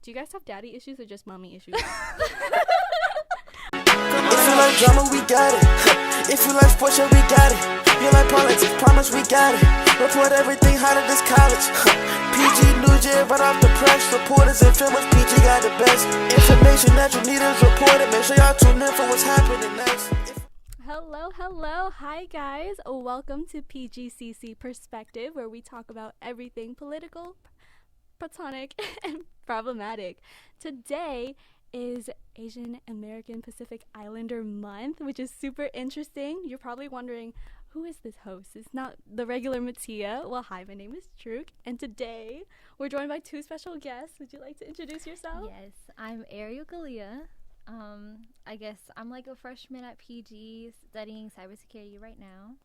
Do you guys have daddy issues or just mommy issues? If you like drama, we got it. If you like sports, yeah, we got it. You like politics, promise we got it. Report everything hot at this college. PG News, yeah, right off the press. Reporters and filmers, PG got the best. Information that you need is reported. Make sure y'all tune in for what's happening next. Hello. Hi, guys. Welcome to PGCC Perspective, where we talk about everything political, platonic, and problematic. Today is Asian American Pacific Islander Month, which is super interesting. You're probably wondering, who is this host? It's not the regular Mattia. Well, hi, my name is Truc, and today we're joined by two special guests. Would you like to introduce yourself? Yes, I'm Arielle Galia. I guess I'm like a freshman at PG studying cybersecurity right now.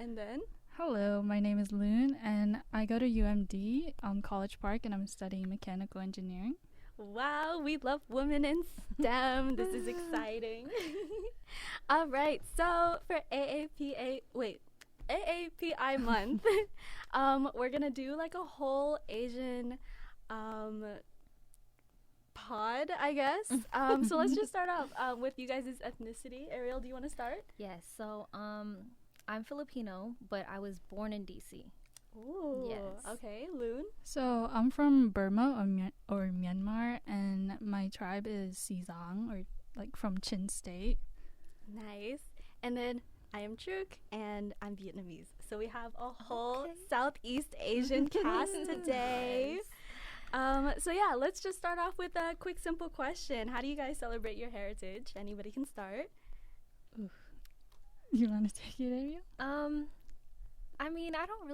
And then? Hello, my name is Lun, and I go to UMD, College Park, and I'm studying mechanical engineering. Wow, we love women in STEM. This is exciting. All right, so for AAPI month, we're gonna do like a whole Asian pod, I guess. So let's just start off with you guys' ethnicity. Arielle, do you want to start? Yes, so I'm Filipino, but I was born in DC. Ooh, yes. Okay, Loon. So I'm from Burma or Myanmar, and my tribe is Sizang, or like from Chin State. Nice. And then I am Truc, and I'm Vietnamese. So we have a whole Southeast Asian cast today. So yeah, let's just start off with a quick, simple question. How do you guys celebrate your heritage? Anybody can start. Oof. You want to take it, Arielle? I mean, I don't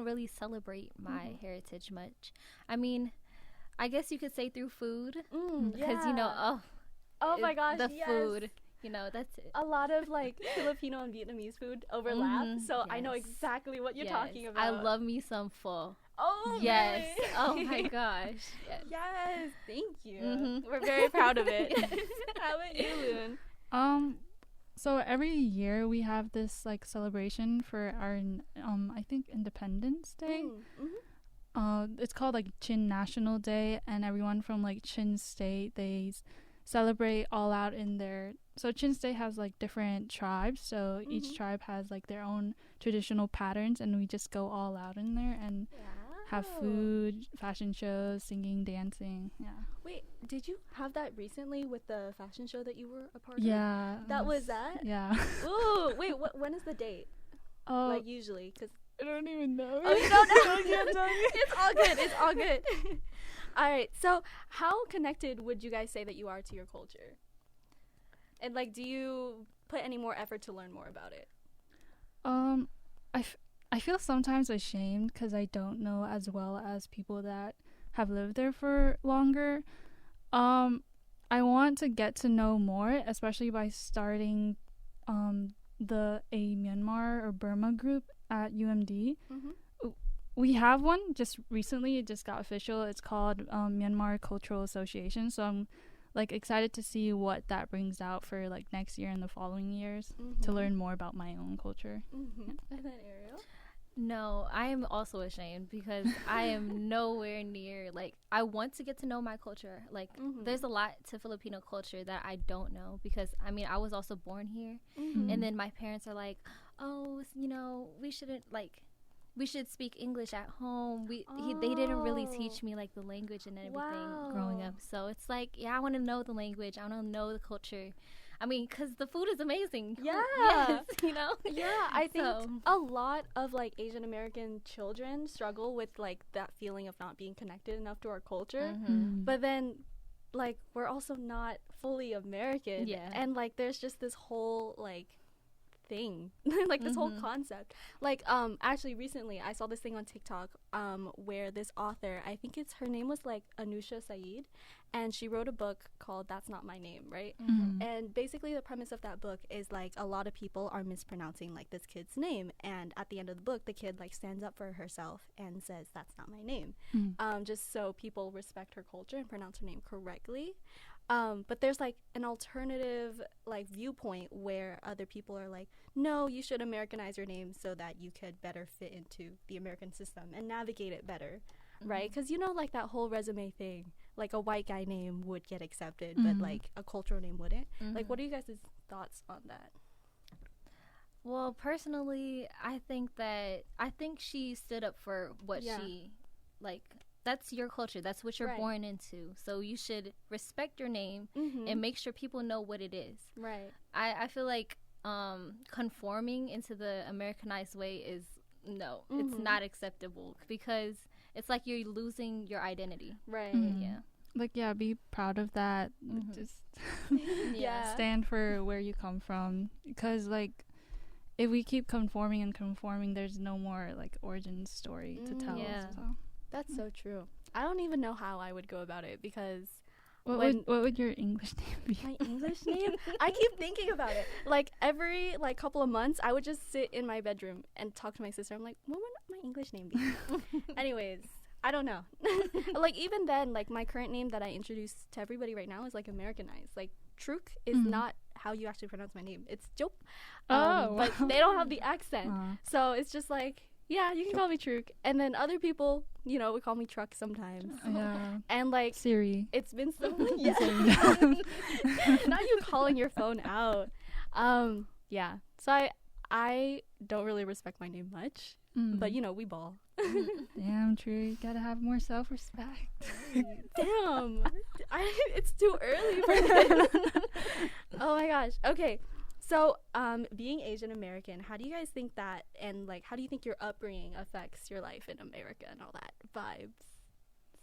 really celebrate my heritage much. I mean, I guess you could say through food, because oh my gosh, the yes. food, that's it. A lot of like Filipino and Vietnamese food overlap, so yes. I know exactly what you're talking about. I love me some pho. Oh yes. Really? Oh my gosh. Yes. Thank you. We're very proud of it. How about you, Loon? So every year we have this like celebration for our I think Independence Day. It's called like Chin National Day, and everyone from like Chin State, they celebrate all out in their. So Chin State has like different tribes, so each tribe has like their own traditional patterns, and we just go all out in there and have food, fashion shows, singing, dancing. Yeah. Wait, did you have that recently with the fashion show that you were a part of? Yeah. That was that? Yeah. Ooh, wait, when is the date? Like usually, because I don't even know. Oh, you don't know? It's all good. All right, so how connected would you guys say that you are to your culture? And like, do you put any more effort to learn more about it? I feel sometimes ashamed because I don't know as well as people that have lived there for longer. I want to get to know more, especially by starting a Myanmar or Burma group at UMD. We have one just recently. It just got official. It's called Myanmar Cultural Association. So I'm like excited to see what that brings out for like next year and the following years to learn more about my own culture. And then Arielle? No, I am also ashamed because I am nowhere near, like, I want to get to know my culture. Like, there's a lot to Filipino culture that I don't know because, I mean, I was also born here. And then my parents are like, oh, we shouldn't, like, we should speak English at home. They didn't really teach me, like, the language and everything growing up. So it's like, yeah, I want to know the language. I want to know the culture. I mean, because the food is amazing. Yeah. Yes, Yeah, I think a lot of, like, Asian American children struggle with, like, that feeling of not being connected enough to our culture. But then, like, we're also not fully American. Yeah. And, like, there's just this whole, like, thing, like this whole concept. Like, actually recently I saw this thing on TikTok where this author, I think her name was like Anusha Saeed, and she wrote a book called That's Not My Name, right? And basically the premise of that book is like a lot of people are mispronouncing like this kid's name, and at the end of the book the kid like stands up for herself and says that's not my name, just so people respect her culture and pronounce her name correctly. But there's like an alternative like viewpoint where other people are like, no, you should Americanize your name so that you could better fit into the American system and navigate it better. right? Because like that whole resume thing, like a white guy name would get accepted, but like a cultural name wouldn't. Like, what are you guys' thoughts on that? Well, personally, I think she stood up for what she, like, that's your culture. That's what you're born into. So you should respect your name and make sure people know what it is. Right. I feel like conforming into the Americanized way is, no, it's not acceptable, because it's like you're losing your identity. Right. Yeah. Like, yeah, be proud of that. Just stand for where you come from. Because, like, if we keep conforming, there's no more, like, origin story to tell. Yeah. So. That's so true. I don't even know how I would go about it, because what would your English name be? My English name? I keep thinking about it. Like, every couple of months, I would just sit in my bedroom and talk to my sister. I'm like, what would my English name be? Anyways, I don't know. Like, even then, like, my current name that I introduce to everybody right now is, like, Americanized. Like, Truc is not how you actually pronounce my name. It's Jope. But they don't have the accent. So it's just like, yeah, you can call me Truc. And then other people, would call me Truck sometimes. Yeah. And, like, Siri. it's been so... Yeah. Not you calling your phone out. Yeah. So I don't really respect my name much. But, we ball. Damn, true. You gotta have more self-respect. Damn. It's too early for this. Oh, my gosh. Okay. So, being Asian American, how do you guys think that, and, like, how do you think your upbringing affects your life in America and all that vibes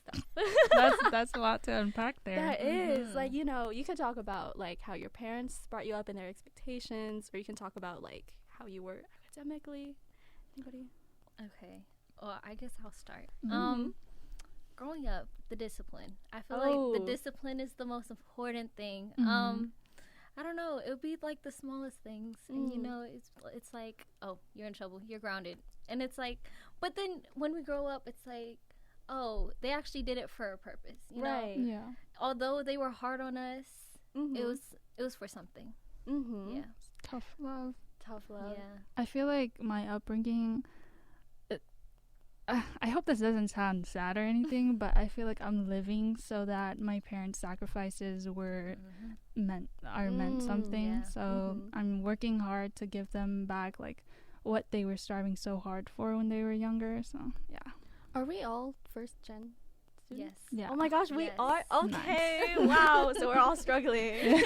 stuff? That's a lot to unpack there. That is. Like, you could talk about, like, how your parents brought you up and their expectations, or you can talk about, like, how you were academically. Anybody? Okay. Well, I guess I'll start. Growing up, the discipline. I feel like the discipline is the most important thing. I don't know. It would be like the smallest things, and it's like, oh, you're in trouble, you're grounded, and it's like, but then when we grow up, it's like, oh, they actually did it for a purpose, you know? Yeah. Although they were hard on us, it was for something. Yeah. Tough love. Yeah. I feel like my upbringing, I hope this doesn't sound sad or anything, but I feel like I'm living so that my parents' sacrifices were meant something. Yeah. So I'm working hard to give them back, like, what they were striving so hard for when they were younger. So yeah. Are we all first gen students? Yes. Yeah. Oh my gosh, we are? Okay. Nice. Wow. So we're all struggling.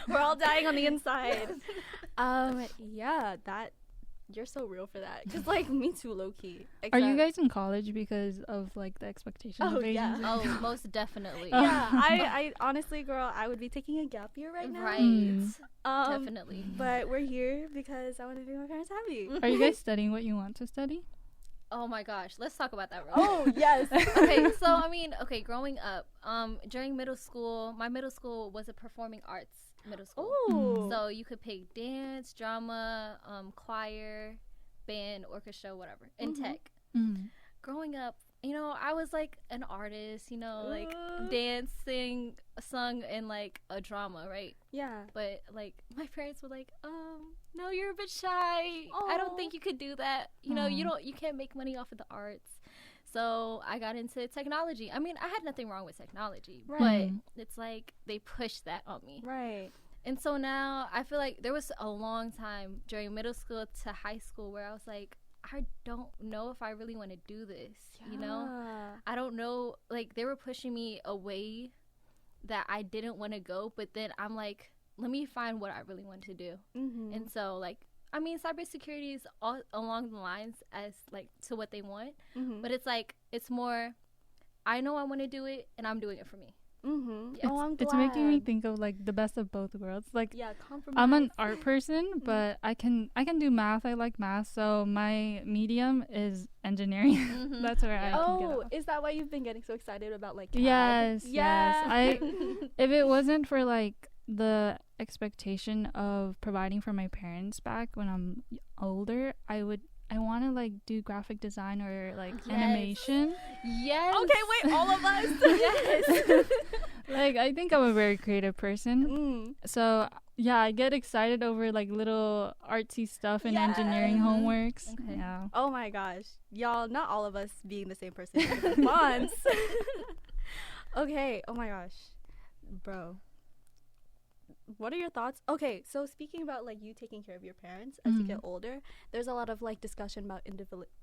We're all dying on the inside. Yeah, you're so real for that. Because, like, me too, low-key. Are you guys in college because of, like, the expectations of Asians? Oh, most definitely. Yeah, I honestly, girl, I would be taking a gap year right now. Right. Definitely. But we're here because I want to make my parents happy. Are you guys studying what you want to study? Oh my gosh, let's talk about that real Oh, yes. Okay, so growing up, during middle school, my middle school was a performing arts middle school. Ooh. So you could pick dance, drama, choir, band, orchestra, whatever, and tech. Growing up, I was like an artist, like dancing, sung in like a drama, right? Yeah. But like my parents were like, no, you're a bit shy. I don't think you could do that. You can't make money off of the arts. So I got into technology. I mean, I had nothing wrong with technology, but it's like they pushed that on me. Right. And so now I feel like there was a long time during middle school to high school where I was like, I don't know if I really want to do this, I don't know. Like, they were pushing me away that I didn't want to go, but then I'm like, let me find what I really want to do. And so, like, I mean, cybersecurity is all along the lines as, like, to what they want. But it's, like, it's more, I know I want to do it, and I'm doing it for me. Yeah. I'm glad. It's making me think of, like, the best of both worlds. Like, compromise. I'm an art person, but I can do math. I like math, so my medium is engineering. That's where I can get off. Is that why you've been getting so excited about, like, CAD? Yes. If it wasn't for, like, the expectation of providing for my parents back when I'm older, I want to, like, do graphic design or, like, animation. Yes. Okay, wait, all of us. Yes. Like, I think I'm a very creative person. So Yeah, I get excited over like little artsy stuff and engineering homeworks. Okay. Yeah. Oh my gosh. Y'all, not all of us being the same person in months. Okay, oh my gosh. Bro. What are your thoughts? Okay, so speaking about like you taking care of your parents as you get older, there's a lot of like discussion about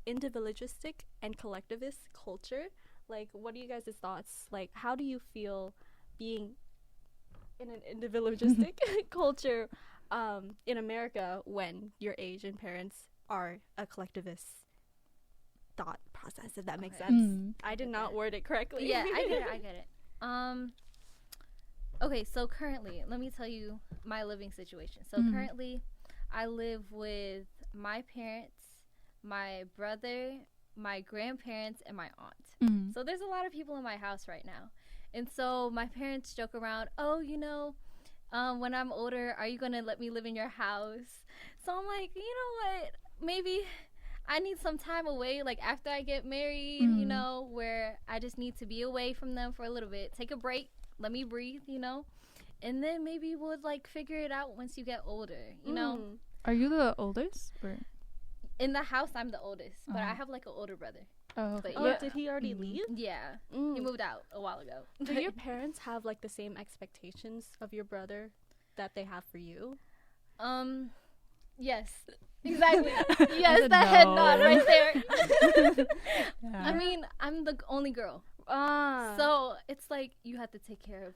individualistic and collectivist culture. Like, what are you guys' thoughts? Like, how do you feel being in an individualistic culture in America when your Asian parents are a collectivist thought process, if that makes sense? I did not word it correctly. Yeah, I get it. Okay, so currently, let me tell you my living situation. So currently, I live with my parents, my brother, my grandparents, and my aunt. So there's a lot of people in my house right now. And so my parents joke around, oh, you know, when I'm older, are you going to let me live in your house? So I'm like, you know what, maybe I need some time away, like after I get married, you know, where I just need to be away from them for a little bit, take a break, let me breathe, you know, and then maybe we'll like figure it out once you get older, you know. Are you the oldest? Or? In the house, I'm the oldest, but I have like an older brother. Oh, But Oh, did he already leave? Yeah, he moved out a while ago. Do your parents have like the same expectations of your brother that they have for you? Yes, exactly. Yes, the head nod right there. I mean, I'm the only girl. So it's like you have to take care of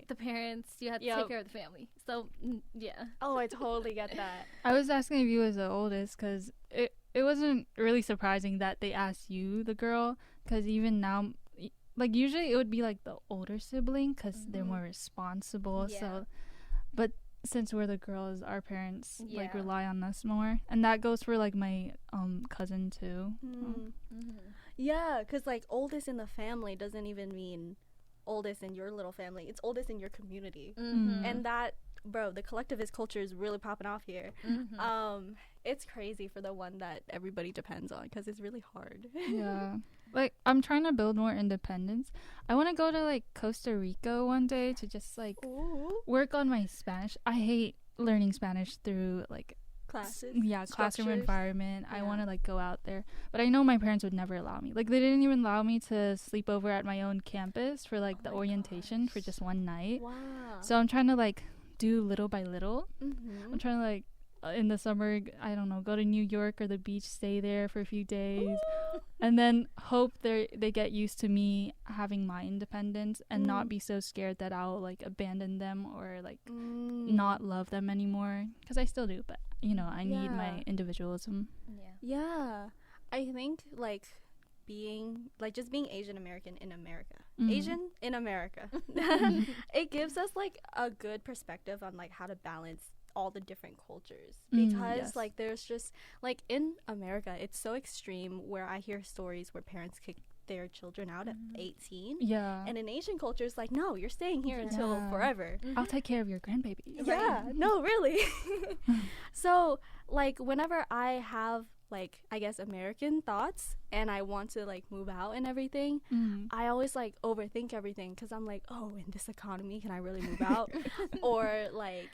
the parents, you have to take care of the family. So yeah. Oh, I totally get that. I was asking if you was the oldest because it wasn't really surprising that they asked you, the girl, because even now, like usually it would be like the older sibling because they're more responsible. Yeah. So, but since we're the girls, our parents like rely on us more, and that goes for like my cousin too. Yeah, because like oldest in the family doesn't even mean oldest in your little family. It's oldest in your community. And that, bro, the collectivist culture is really popping off here. It's crazy for the one that everybody depends on because it's really hard. Yeah. Like, I'm trying to build more independence. I want to go to, like, Costa Rica one day to just, like, work on my Spanish. I hate learning Spanish through, like, Classes. Yeah, classroom structures. environment. Yeah. I want to, like, go out there. But I know my parents would never allow me. Like, they didn't even allow me to sleep over at my own campus for, like, the orientation for just one night. Wow. So I'm trying to, like, do little by little. I'm trying to, like, in the summer, I don't know, go to New York or the beach, stay there for a few days, and then hope they get used to me having my independence and not be so scared that I'll like abandon them or like not love them anymore, because I still do, but you know, I need my individualism. Yeah, I think like being Asian American in America, Asian in America, it gives us like a good perspective on like how to balance all the different cultures, because like there's just like in America it's so extreme where I hear stories where parents kick their children out at 18, and in Asian culture it's like, no, you're staying here until forever. I'll take care of your grandbaby. No, really. So like whenever I have like I guess American thoughts and I want to like move out and everything, I always like overthink everything because I'm like, oh, in this economy can I really move out? Or like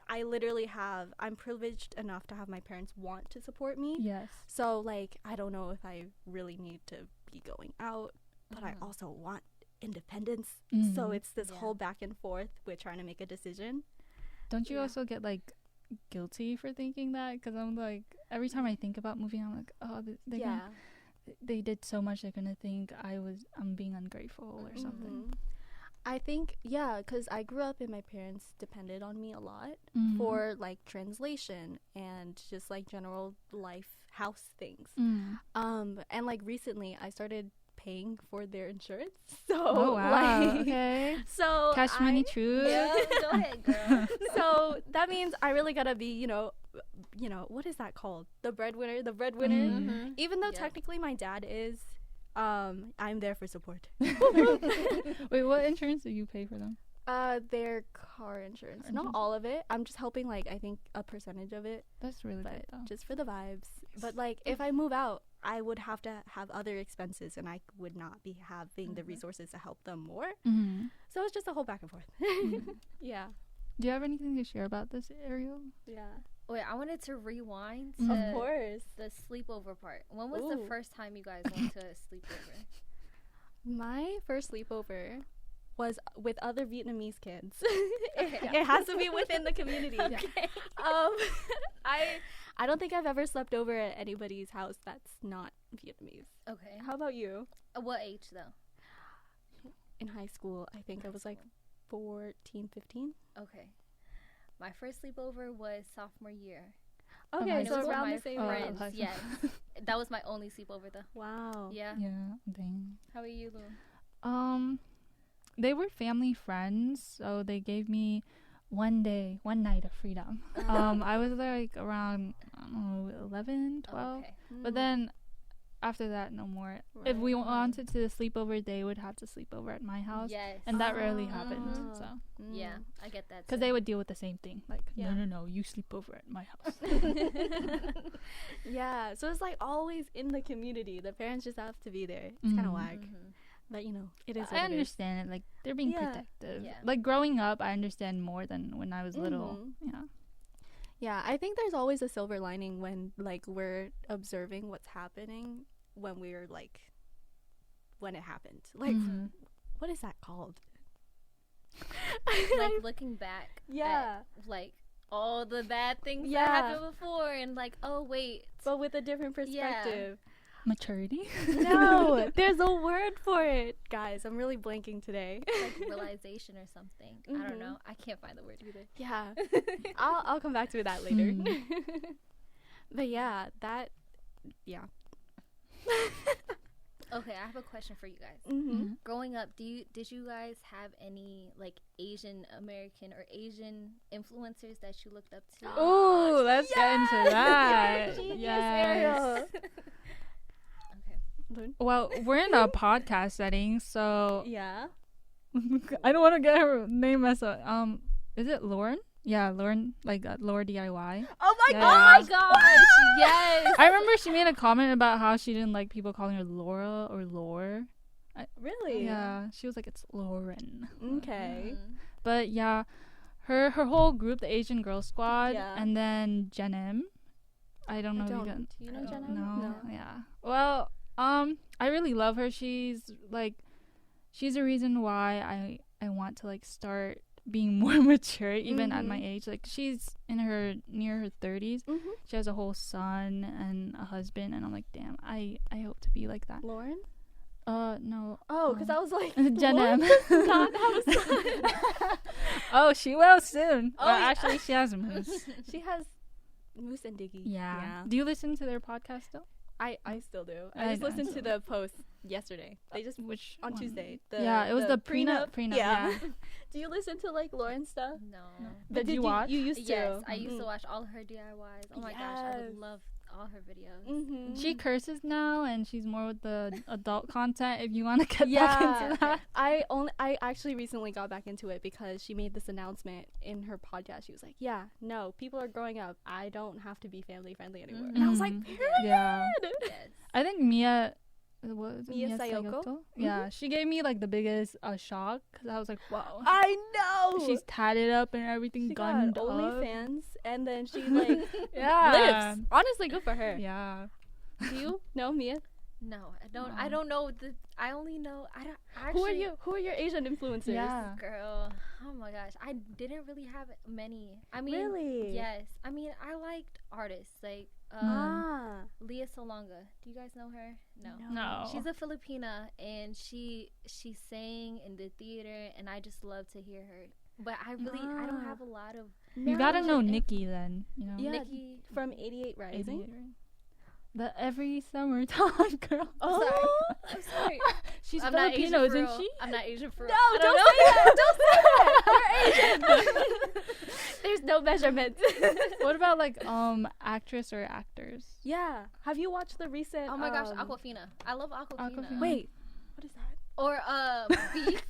I literally I'm privileged enough to have my parents want to support me. Yes. So, like, I don't know if I really need to be going out, but I also want independence. So it's this whole back and forth with trying to make a decision. Don't you also get, like, guilty for thinking that? Because I'm, like, every time I think about moving, I'm like, oh, they did so much, they're going to think I'm being ungrateful or something. I think, because I grew up and my parents depended on me a lot for, like, translation and just, like, general life house things. And, like, recently I started paying for their insurance. So, like, okay. So Cash money, Truc. Yeah, go ahead, girl. So that means I really gotta be, you know, what is that called? The breadwinner. Even though technically my dad is, I'm there for support. Wait, what insurance do you pay for them? Their car insurance. Not all of it. I'm just helping, like, I think a percentage of it. That's really good, though. Just for the vibes. But, like, if I move out, I would have to have other expenses, and I would not be having the resources to help them more. So it's just a whole back and forth. Yeah. Do you have anything to share about this, Arielle? Yeah. Wait, I wanted to rewind Mhm. to Of course. the sleepover part. When was the Ooh. first time you guys went to a sleepover? My first sleepover was with other Vietnamese kids. Okay. It has to be within the community. Okay. I don't think I've ever slept over at anybody's house that's not Vietnamese. Okay. How about you? What age though? In high school, I think I was like 14, 15. Okay. My first sleepover was sophomore year. Okay, high And it so was with around my the same friends. range. high school. Yes. That was my only sleepover though. Wow. Yeah. Yeah, dang. How about you, Lou? They were family friends, so they gave me one night of freedom. I was like around, I don't know, 11, 12. Okay. But then after that, no more. If we wanted to sleep over, they would have to sleep over at my house. Yes. And that rarely happened. Mhm. So, Yeah, I get that. because too. they would deal with the same thing. Like, Yeah. no, you sleep over at my house. Yeah, so it's like always in the community. The parents just have to be there. It's kind of whack. Mhm. But you know, it is what I it is. understand it. Like, they're being Yeah. protective. Yeah. Like, growing up, I understand more than when I was little. Mhm. Yeah. Yeah, I think there's always a silver lining when like we're observing what's happening when we're like when it happened. Like Mhm. what is that called? Like looking back. Yeah. At, like all the bad things Yeah. that happened before, and like, oh wait. But with a different perspective. Maturity. No, there's a word for it. Guys, I'm really blanking today. Like realization or something. I don't Mhm. know. I can't find the word either. Yeah. I'll come back to that later. Mm. But yeah, yeah. Okay, I have a question for you guys. Mm-hmm. Growing up, did you guys have any like Asian American or Asian influencers that you looked up to? Ooh, let's get into that. You're a genius, Yes. Arielle. Okay. Well, we're in a podcast setting, so Yeah. I don't want to get her name messed up. Is it Lauren? Yeah, Lauren, like Laura DIY. Oh my Yeah. Oh my gosh! Yes. I remember she made a comment about how she didn't like people calling her Laura or Lore. Really? Yeah, she was like, it's Lauren. Okay. Mhm. But yeah, her whole group, the Asian Girl Squad, Yeah. and then Jen M. I don't know. Do if you you know I Jenna? don't No. Yeah. Well, I really love her. She's the reason why I want to like start being more mature even at my age. Like, she's in near her 30s. Mm-hmm. She has a whole son and a husband, and I'm like, damn, I hope to be like that. Lauren? No. Oh, because I was like, Jen M. Lauren does not have a son. Oh, she will soon. Oh, Well, yeah. actually, she has a moose. She has Moose and Diggy. Yeah. Do you listen to their podcast still? I still do. I I just know. listened to the post yesterday. They just Which on one? Tuesday. Yeah, it was the prenup. Yeah. Yeah. Do you listen to like Lauren stuff? No. Did you watch? You used to. Yes, I used to Mhm. watch all her DIYs. Oh my gosh, I would Yes. love all her videos. Mhm. She curses now, and she's more with the adult content. If you want to get Yeah. back into that, I actually recently got back into it because she made this announcement in her podcast. She was like, "Yeah, no, people are growing up. I don't have to be family friendly anymore." And I was like, Mhm. "Period." Yeah. Yes. I think Mia. What was it? Mia Sayoko? Yeah, she gave me like the biggest shock because I was like, wow. I know. She's tatted up and everything she gunned got up. OnlyFans, and then she like Yeah. lives. Honestly, good for her. Yeah. Do you know Mia? No, I don't. No. I don't know. I only know. I don't. Actually, Who are you? Who are your Asian influencers? Yeah. girl? Oh my gosh, I didn't really have many. I mean, Really? yes. I mean, I liked artists like Leah Solonga. Do you guys know her? No. She's a Filipina, and she sang in the theater, and I just love to hear her. But I don't have a lot of You gotta know and- Nikki then. You know. Yeah. Nikki. From 88 Rising. 88, right? The every summertime girl. Oh, I'm sorry. She's I'm not Asian Filipino, for isn't real. she? I'm not Asian for no! real. Don't say that! Don't say that! You're Asian. There's no measurement. What about like actress or actors? Yeah. Have you watched the recent? Oh my gosh, Aquafina. I love Aquafina. Aquafina. Wait. What is that? Or Beef.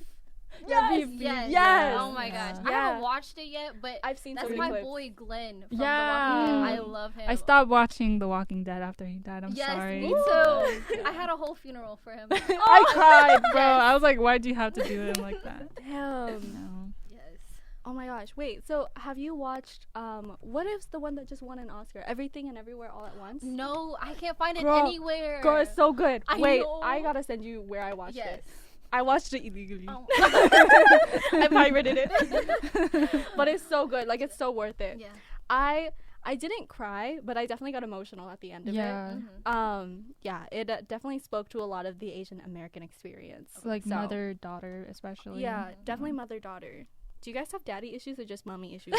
Yes. Yes. Yes. Oh my gosh. I Yeah. haven't watched it yet, but I've seen that's so my many clips. boy Glenn from Yeah. The Walking Dead. I love him. I stopped watching The Walking Dead after he died. I'm yes, sorry. me too. I had a whole funeral for him. I cried, bro. I was like, why'd you have to do him like that? Damn. No. Yes. Oh my gosh. Wait, so have you watched what is the one that just won an Oscar? Everything and Everywhere All at Once? No, I can't find it Girl, anywhere. Girl, it's so good. I Wait, know. I gotta send you where I watched Yes. it. I watched it illegally. Oh. I pirated it. But it's so good. Like, it's so worth it. Yeah. I didn't cry, but I definitely got emotional at the end of Yeah. it. Yeah, it definitely spoke to a lot of the Asian American experience. Like So, mother daughter especially. Yeah, definitely mother daughter. Do you guys have daddy issues or just mommy issues?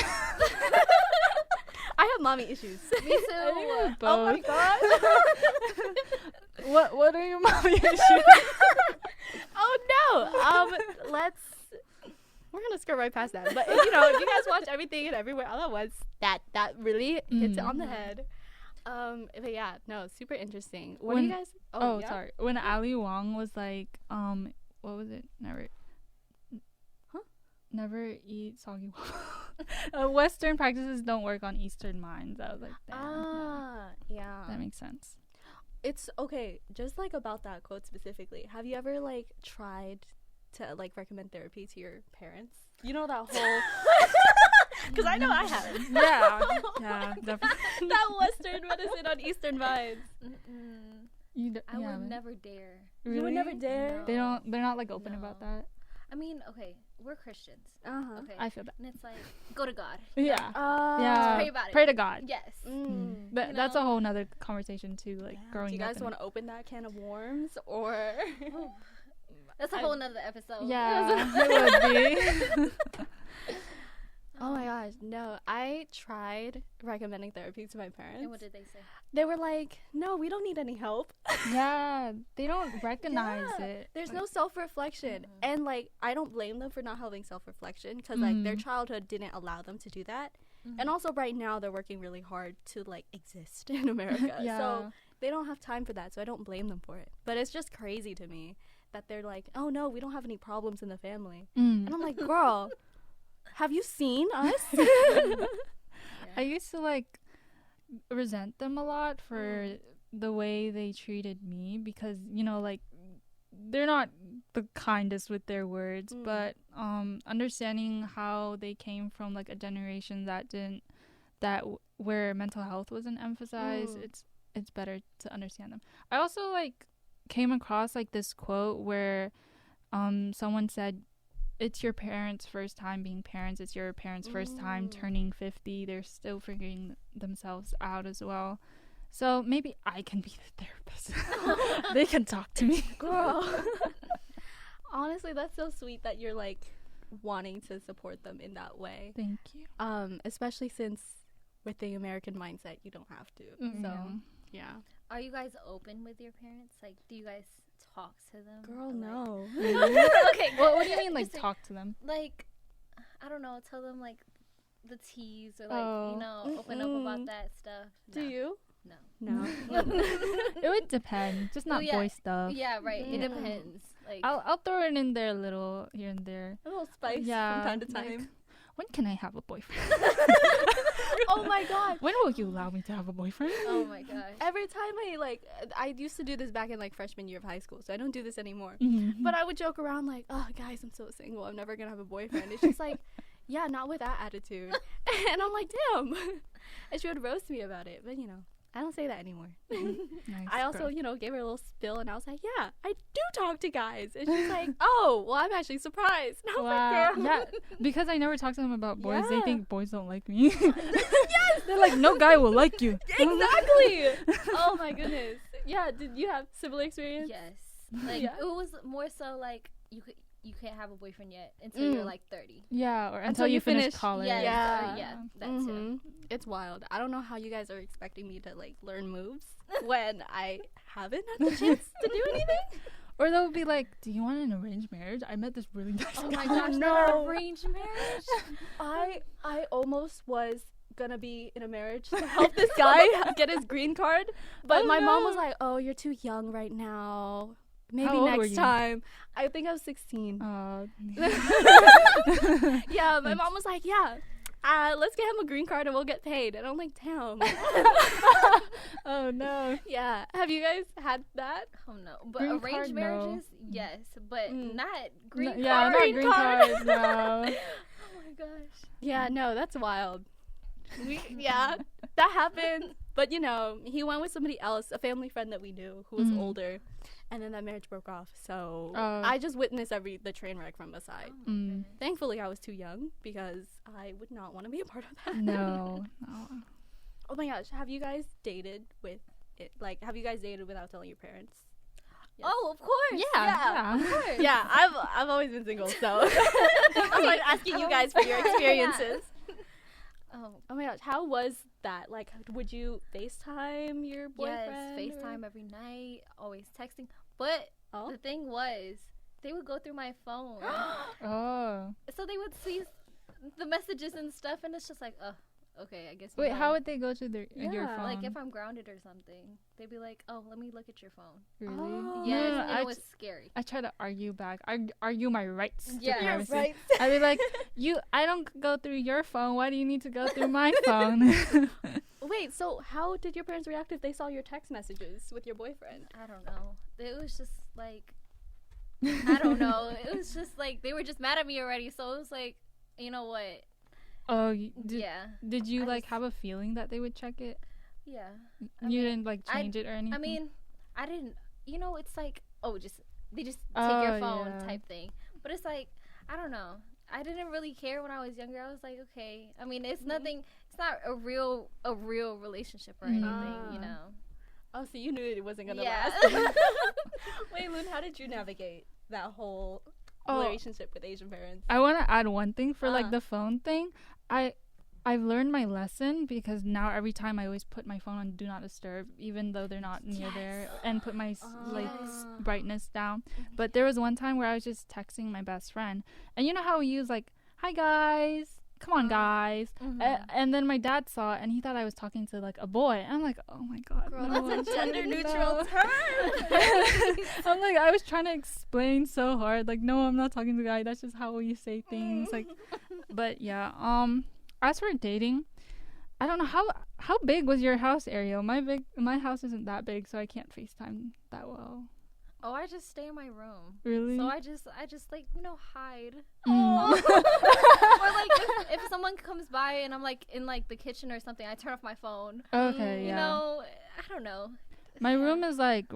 I have mommy issues. Me too. Oh my god. What are your mommy issues? Oh no. We're gonna skirt right past that. But if you guys watch Everything and Everywhere All at Once, that really hits it on the head. But yeah, no, super interesting. What do you guys? Yeah? Sorry. When Ali Wong was like, what was it? Never eat soggy waffle. Western practices don't work on Eastern minds. I was like, damn, Yeah. that makes sense. It's okay. Just like about that quote specifically. Have you ever like tried to like recommend therapy to your parents? You know that whole. Because I know I have. Yeah, definitely. That Western medicine on Eastern vibes. I would never dare. Really? You would never dare. No. They're not like open about that. I mean, okay, we're Christians. Okay. I feel that. And it's like, go to God. Yeah. Yeah. Pray about it. Pray to God. Yes. That's a whole nother conversation too. Like growing up. Do you guys in- want to open that can of worms or? That's a whole nother episode. Yeah, it would be. Oh my gosh, no. I tried recommending therapy to my parents. And what did they say? They were like, no, we don't need any help. Yeah, they don't recognize it. There's no self-reflection. And like, I don't blame them for not having self-reflection because like their childhood didn't allow them to do that. And also right now they're working really hard to like exist in America. Yeah. So they don't have time for that. So I don't blame them for it. But it's just crazy to me that they're like, oh no, we don't have any problems in the family. And I'm like, girl, have you seen us? I used to like resent them a lot for the way they treated me because like they're not the kindest with their words, but understanding how they came from like a generation where mental health wasn't emphasized, it's better to understand them. I also like came across like this quote where someone said, it's your parents' first time being parents. It's your parents' first time turning 50. They're still figuring themselves out as well. So maybe I can be the therapist. They can talk to me. Girl. Honestly, that's so sweet that you're like wanting to support them in that way. Thank you. Especially since with the American mindset, you don't have to. So, yeah. Are you guys open with your parents? Like, do you guys talk to them? Girl, Or, no. Okay. What do you mean, like, talk to them? Like, I don't know. Tell them like the teas or like open up about that stuff. Do you? No. It would depend. Just not boy stuff. Yeah, right. It depends. Like, I'll throw it in there a little here and there. A little spice from time to time. Like, when can I have a boyfriend? Oh my god. When will you allow me to have a boyfriend? oh my gosh. Every time I used to do this back in like freshman year of high school, so I don't do this anymore. Mm-hmm. But I would joke around like, oh guys, I'm so single, I'm never gonna have a boyfriend. It's just like, yeah, not with that attitude. And I'm like, damn. And she would roast me about it, but I don't say that anymore. Nice, I also, girl. gave her a little spill, and I was like, yeah, I do talk to guys. And she's like, oh, well, I'm actually surprised. And I was like, damn. Yeah, because I never talk to them about boys. They Yeah. think boys don't like me. Yes! They're like, no guy will like you. Exactly. Oh, my goodness. Yeah, did you have similar experience? Yes. Like, Yeah. it was more so like you can't have a boyfriend yet until you're like 30. Yeah, or until you finish college. Yeah, Yeah. yeah, that too. It's wild. I don't know how you guys are expecting me to like learn moves when I haven't had the chance to do anything. Or they'll be like, do you want an arranged marriage? I met this really nice Oh guy. my gosh, no. arranged marriage. I almost was gonna be in a marriage to help this guy get his green card, but my mom was like, oh, you're too young right now. Maybe How old were next you? time. I think I was 16. Yeah, my mom was like, yeah, let's get him a green card and we'll get paid. And I'm like, damn. Oh no. Yeah. Have you guys had that? Oh no, but Green arranged card, no. marriages, yes, but not green card. Yeah, not green cards, no. Oh my gosh. Yeah, no, that's wild. Yeah, that happened. But you know, he went with somebody else, a family friend that we knew who was older, and then that marriage broke off. So I just witnessed the train wreck from the side. Thankfully, I was too young because I would not want to be a part of that. No. Oh my gosh, have you guys dated with it? Like, have you guys dated without telling your parents? Yes. Oh, of course. Yeah. Of course. Yeah, I've always been single, so that's why I'm asking you guys for your experiences. Oh my gosh, how was that? Like, would you FaceTime your boyfriend? Yes, FaceTime every night, always texting. But the thing was, they would go through my phone. So they would see the messages and stuff, and it's just like, okay, I guess. Wait, how would they go to your phone? Like if I'm grounded or something, they'd be like, "Oh, let me look at your phone." Really? Yes, and it was scary. I try to argue back. I argue my rights. Yeah, to privacy. Right. I'd be like, I don't go through your phone. Why do you need to go through my phone? Wait, so how did your parents react if they saw your text messages with your boyfriend? I don't know. It was just like, I don't know. It was just like they were just mad at me already. So it was like, you know what? Oh, yeah. Did you have a feeling that they would check it? Yeah. You didn't change it or anything? I mean, I didn't. You know, it's like, they just take your phone type thing. But it's like, I don't know. I didn't really care when I was younger. I was like, okay. I mean, it's nothing. It's not a real relationship or anything, you know. Oh, so you knew it wasn't gonna Yeah. last. Wait, Lun, how did you navigate that whole relationship with Asian parents? I want to add one thing for the phone thing. I've learned my lesson because now every time I always put my phone on do not disturb, even though they're not near there, and put my brightness down. But there was one time where I was just texting my best friend, and you know how we use like, "Hi guys, come on guys," and then my dad saw it and he thought I was talking to like a boy. And I'm like, oh my god, girl, no, that's a gender neutral term. I'm like, I was trying to explain so hard, like, no, I'm not talking to a guy. That's just how we say things, like. But yeah, as for dating, I don't know how big was your house, Arielle? My house isn't that big, so I can't FaceTime that well. Oh, I just stay in my room. Really? So I just like, hide. Or like if someone comes by and I'm like in like the kitchen or something, I turn off my phone. Okay, You know, I don't know. My room is like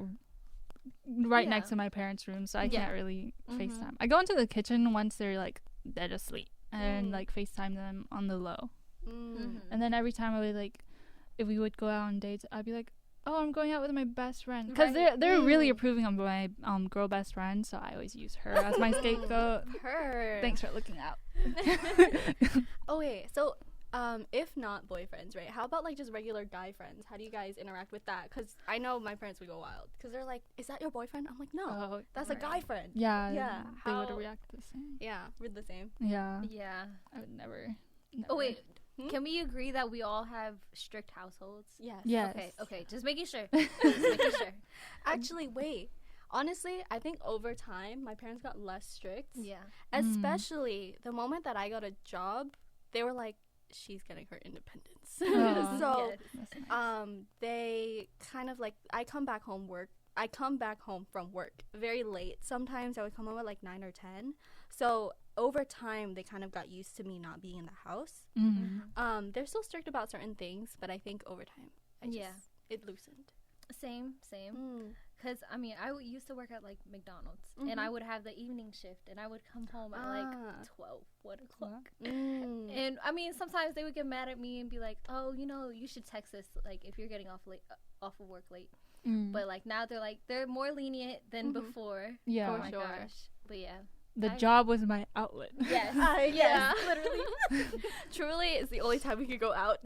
right next to my parents' room, so I can't really FaceTime. I go into the kitchen once they're like dead asleep and like FaceTime them on the low. And then every time I would like, if we would go out on dates, I'd be like, oh, I'm going out with my best friend, because they're really approving of my girl best friend, so I always use her as my scapegoat. Thanks for looking out. Oh wait, so if not boyfriends, right? How about like just regular guy friends? How do you guys interact with that? Because I know my parents would go wild because they're like, "Is that your boyfriend?" I'm like, "No, that's a guy friend." Yeah. They would react the same. Yeah, we're the same. Yeah. I would never. Oh wait. Can we agree that we all have strict households? Yes. Okay. Just making sure. Actually, wait. Honestly, I think over time, my parents got less strict. Yeah. Especially the moment that I got a job, they were like, she's getting her independence. So, they kind of like, I come back home from work very late. Sometimes I would come home at like 9 or 10. So over time, they kind of got used to me not being in the house. They're still strict about certain things, but I think over time, it loosened. Same. Because, I mean, used to work at, like, McDonald's, and I would have the evening shift, and I would come home at, like, 1 o'clock. And, I mean, sometimes they would get mad at me and be like, oh, you should text us, like, if you're getting off of work late. But, like, now they're more lenient than before. Yeah. Oh, my gosh. But, yeah. The job was my outlet. Yes. Yes, literally. Truly, it's the only time we could go out.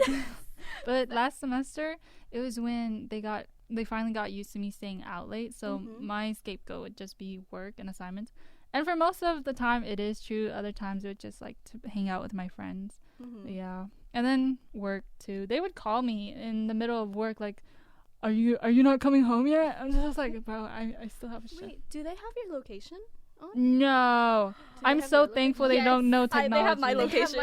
But last semester, it was when they finally got used to me staying out late. So my scapegoat would just be work and assignments. And for most of the time, it is true. Other times, it would just like to hang out with my friends. Yeah. And then work too. They would call me in the middle of work, like, are you not coming home yet? I'm just like, bro, I still have a shift. Wait, do they have your location? No. I'm so thankful they don't know technology. They have my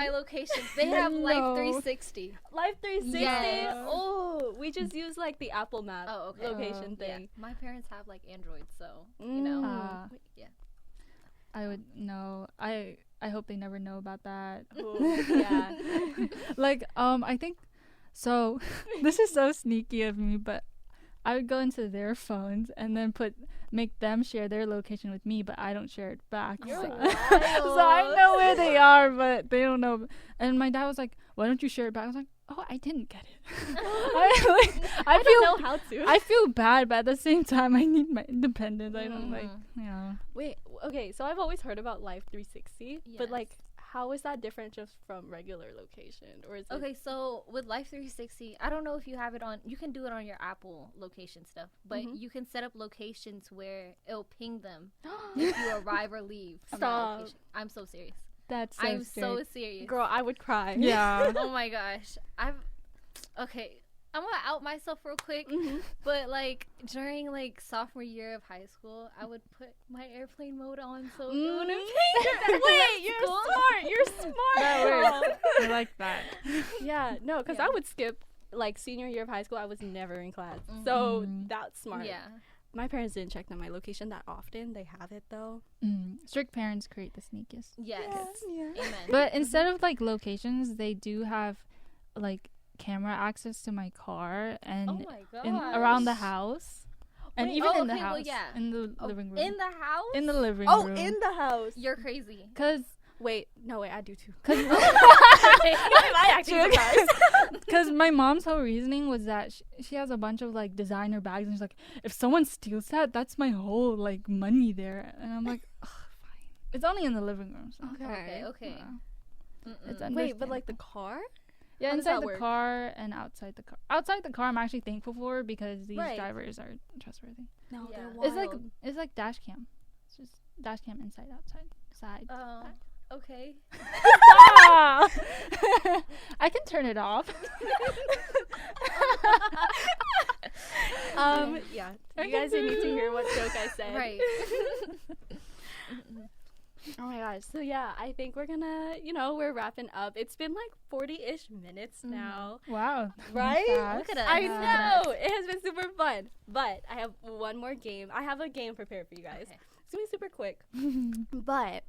location. They have Life 360. Life 360? Yes. Oh, we just use like the Apple Map location thing. Yeah. My parents have like Android, so, you know. Yeah. I would know. I hope they never know about that. Ooh, yeah. Like, I think so. This is so sneaky of me, but I would go into their phones and then make them share their location with me, but I don't share it back. You're So, wild. so I know where they are, but they don't know. And my dad was like, "Why don't you share it back?" I was like, "Oh, I didn't get it." I don't know how to. I feel bad, but at the same time, I need my independence. I don't like, you know. Wait, okay, so I've always heard about Live 360, but Yes. like, how is that different just from regular location? Or is it Okay, so with Life 360, I don't know if you have it on. You can do it on your Apple location stuff, but you can set up locations where it'll ping them if you arrive or leave from that Stop. location. I'm so serious. That's so I'm scary. so serious. Girl, I would cry. Yeah. Oh my gosh. Okay. I'm gonna out myself real quick, Mhm. but like during like sophomore year of high school, I would put my airplane mode on so it wouldn't ping. Wait, you're School. smart. You're smart. That girl. works. I like that. Yeah, no, because Yeah. I would skip like senior year of high school. I was never in class, so that's smart. Yeah. My parents didn't check on my location that often. They have it though. Strict parents create the sneakiest. Yes. Yeah. Amen. But instead of like locations, they do have like camera access to my car and oh my god. around the house, and Wait, even oh, in the okay, well, house, yeah. in the living room, In the house? in the living Oh, room. in the house. You're crazy. Cause Wait, no, wait, I do too. I actually Because my mom's whole reasoning was that she has a bunch of like designer bags, and she's like, if someone steals that, that's my whole like money there. And I'm like, ugh, fine. It's only in the living room. So. Okay. It's Wait, but like the understandable. car? Yeah, How does inside that the work? car and outside the car. Outside the car, I'm actually thankful for because these Right. drivers are trustworthy. No, Yeah. they're wild. It's like dash cam. It's just dash cam inside, outside, side. Okay. Ah! I can turn it off. Yeah. You guys didn't need to hear what joke I said. Right. Oh my gosh. So yeah, I think we're gonna, we're wrapping up. It's been like 40-ish minutes now. Wow. Right? Fast. Look at us. I Yeah. know. It has been super fun. But I have one more game. I have a game prepared for you guys. Okay. It's gonna be super quick. But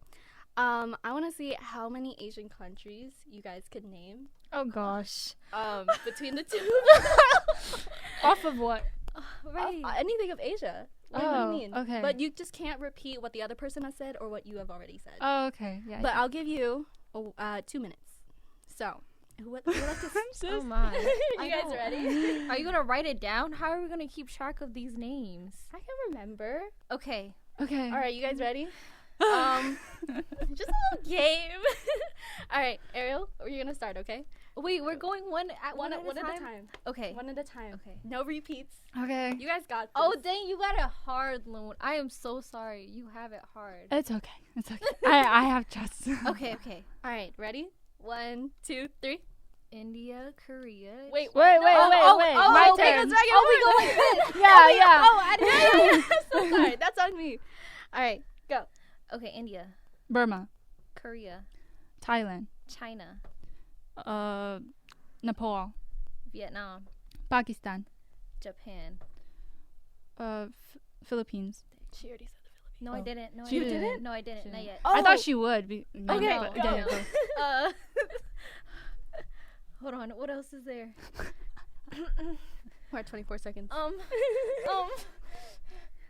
I wanna see how many Asian countries you guys could name. Oh gosh. Between the two. Off of what? Right. Anything of Asia. What do Oh, you mean? okay. But you just can't repeat what the other person has said or what you have already said. Oh, okay. Yeah. But I'll give you 2 minutes. So, who would like to Oh my. You guys know. ready? Are you gonna write it down? How are we gonna keep track of these names? I can remember. Okay. okay. All right, you guys ready? Just a little game. All right, Ariel, you're gonna start, okay? Wait, we're going one at One a at a time. time. Okay. One at a time. Okay. No repeats. Okay. You guys got this. Oh dang, you got it hard, Loon. I am so sorry. You have it hard. It's okay. It's okay. I have trust. Okay. All right, ready? 1, 2, 3. India, Korea. Wait. Wait. My okay, turn. that's right. Oh, we go like this. Yeah. Oh, I didn't. I'm so sorry. That's on me. All right, go. Okay, India, Burma, Korea, Thailand, China, Nepal, Vietnam, Pakistan, Japan. Philippines. She already said the Philippines. No, I didn't. No, She I didn't. didn't? No, I didn't. She Not didn't. yet. I Oh. thought she would. Okay, but- go. yeah, go. Hold on. What else is there? We're at 24 seconds.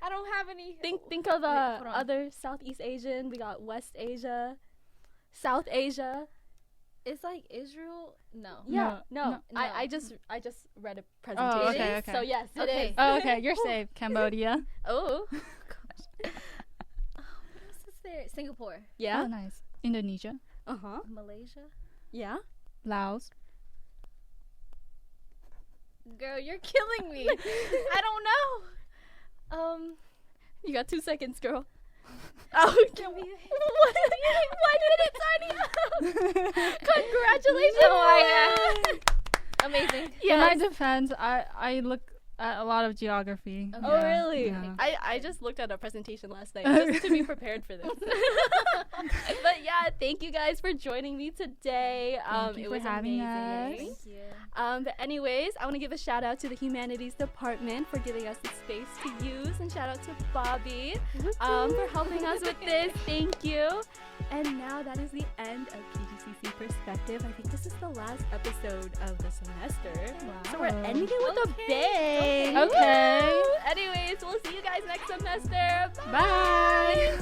I don't have any. Think of Wait, hold on. other Southeast Asian. We got West Asia, South Asia. It's like Israel. No. Yeah, no. no. I just read a presentation. okay, okay. So yes, it Okay. is. Oh, okay. You're safe. Cambodia. Oh, What else is there? Singapore, Oh, yeah. nice. Indonesia, Uh-huh. Malaysia. Yeah. Laos. Girl, you're killing me. I don't know. You got 2 seconds, girl. Oh, Can we? 1 minute, Tanya. Congratulations. Oh my God. Amazing. In my defense, I look A lot of geography. Okay. Oh, really? Yeah. I just looked at a presentation last night just to be prepared for this. But yeah, thank you guys for joining me today. Thank you it for was having amazing. us. Thank you. But anyways, I want to give a shout out to the Humanities Department for giving us the space to use, and shout out to Bobby for helping us with this. Thank you. And now that is the end of PGCC Perspective. I think this is the last episode of the semester. Wow. So we're ending it with a bang. Okay. Woo! Anyways, we'll see you guys next semester. Bye.